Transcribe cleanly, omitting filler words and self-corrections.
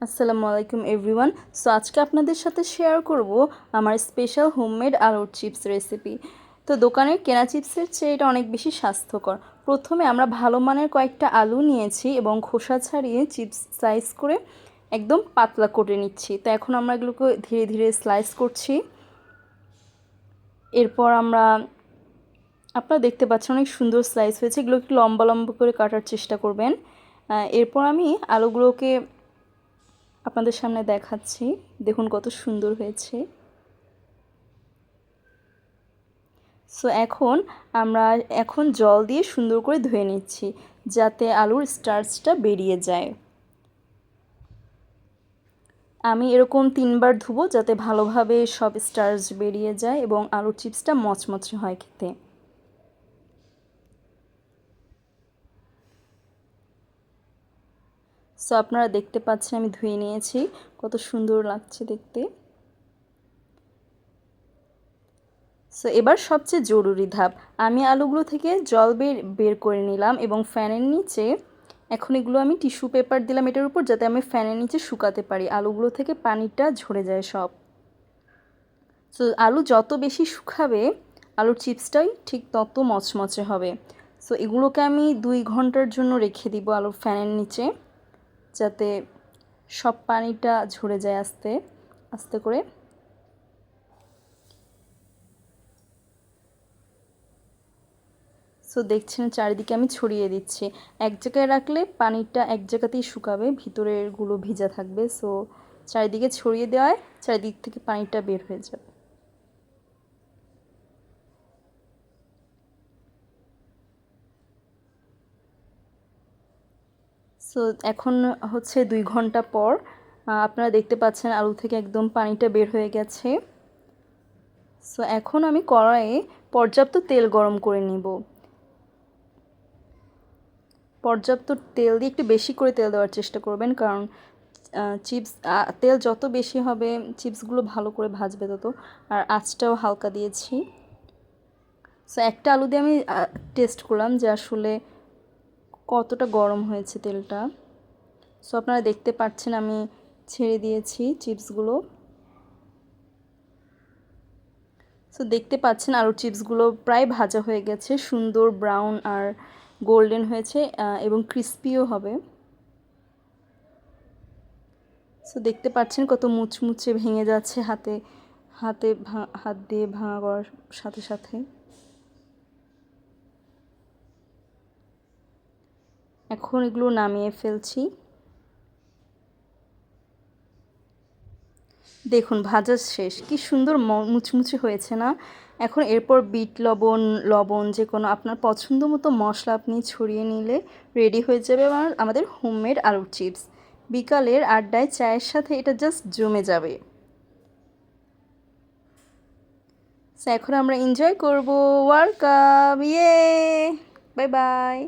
আসসালামু আলাইকুম everyone. So আজকে আপনাদের সাথে শেয়ার করব আমার স্পেশাল হোমমেড আলুর চিপস রেসিপি। তো দোকানের কেনা চিপসের চেয়ে এটা অনেক বেশি স্বাস্থ্যকর। প্রথমে আমরা ভালো মানের কয়েকটা আলু নিয়েছি এবং খোসা ছাড়িয়ে চিপস স্লাইস করে একদম পাতলা করে নিচ্ছি। তো এখন আমরা এগুলোকে ধীরে ধীরে স্লাইস করছি। এরপর আপনারা দেখতে পাচ্ছেন অনেক সুন্দর স্লাইস হয়েছে। এগুলো একটু লম্বা লম্বা করে কাটার চেষ্টা করবেন। এরপর আমি আলুগুলোকে আপনাদের সামনে দেখাচ্ছি, দেখুন কত সুন্দর হয়েছে। সো আমরা এখন জল দিয়ে সুন্দর করে ধুয়ে নিচ্ছি যাতে আলুর স্টার্চটা বেরিয়ে যায়। আমি এরকম 3বার ধুবো যাতে ভালোভাবে সব স্টার্চ বেরিয়ে যায় এবং আলুর চিপসটা মচমচে হয় খেতে। সো আপনারা দেখতে পাচ্ছেন আমি ধুয়ে নিয়েছি, কত সুন্দর লাগছে দেখতে। সো এবার সবচেয়ে জরুরি ধাপ, আমি আলুগুলো থেকে জল বের করে নিলাম এবং ফ্যানের নিচে এখন এগুলো আমি টিস্যু পেপার দিলাম এটার উপর যাতে আমি ফ্যানের নিচে শুকাতে পারি, আলুগুলো থেকে পানিটা ঝরে যায় সব। সো আলু যত বেশি শুকাবে আলুর চিপসটাই ঠিক তত মচমচে হবে। সো এগুলোকে আমি 2 ঘন্টার জন্য রেখে দিব আলুর ফ্যানের নিচে যাতে সব পানিটা ঝরে যায় আস্তে আস্তে করে। সো দেখছেন চারিদিকে আমি ছড়িয়ে দিচ্ছি। এক জায়গায় রাখলে পানিটা এক জায়গাতেই শুকাবে, ভিতরেরগুলো ভিজা থাকবে। সো চারিদিকে ছড়িয়ে দেওয়ায় চারিদিক থেকে পানিটা বের হয়ে যাবে। সো এখন হচ্ছে 2 ঘন্টা পর আপনারা দেখতে পাচ্ছেন আলু থেকে একদম পানিটা বের হয়ে গেছে। সো এখন আমি কড়াইয়ে পর্যাপ্ত তেল গরম করে নিব। পর্যাপ্ত তেল দিয়ে একটু বেশি করে তেল দেওয়ার চেষ্টা করবেন, কারণ চিপস তেল যত বেশি হবে চিপসগুলো ভালো করে ভাজবে তত। আর আঁচটাও হালকা দিয়েছি। সো একটা আলু দিয়ে আমি টেস্ট করলাম যে আসলে কতটা গরম হয়েছে তেলটা। সো আপনারা দেখতে পাচ্ছেন আমি ছেড়ে দিয়েছি চিপসগুলো। সো দেখতে পাচ্ছেন আলুর চিপসগুলো প্রায় ভাজা হয়ে গেছে, সুন্দর ব্রাউন আর গোল্ডেন হয়েছে এবং ক্রিস্পিও হবে। সো দেখতে পাচ্ছেন কত মুচমুচে ভেঙে যাচ্ছে হাত দিয়ে ভাঙা করার সাথে সাথে। এখন এগুলো নামিয়ে ফেলছি। দেখুন ভাজা শেষ, কি সুন্দর মুচমুচে হয়েছে না? এখন এরপর বিট লবণ যে কোনো আপনার পছন্দ মতো মশলা আপনি ছড়িয়ে নিলে রেডি হয়ে যাবে আমাদের হোমমেড আলুর চিপস। বিকালের আড্ডায় চায়ের সাথে এটা জাস্ট জমে যাবে। এখন আমরা এনজয় করব। ওয়েলকাম, ইয়ে, বাই বাই।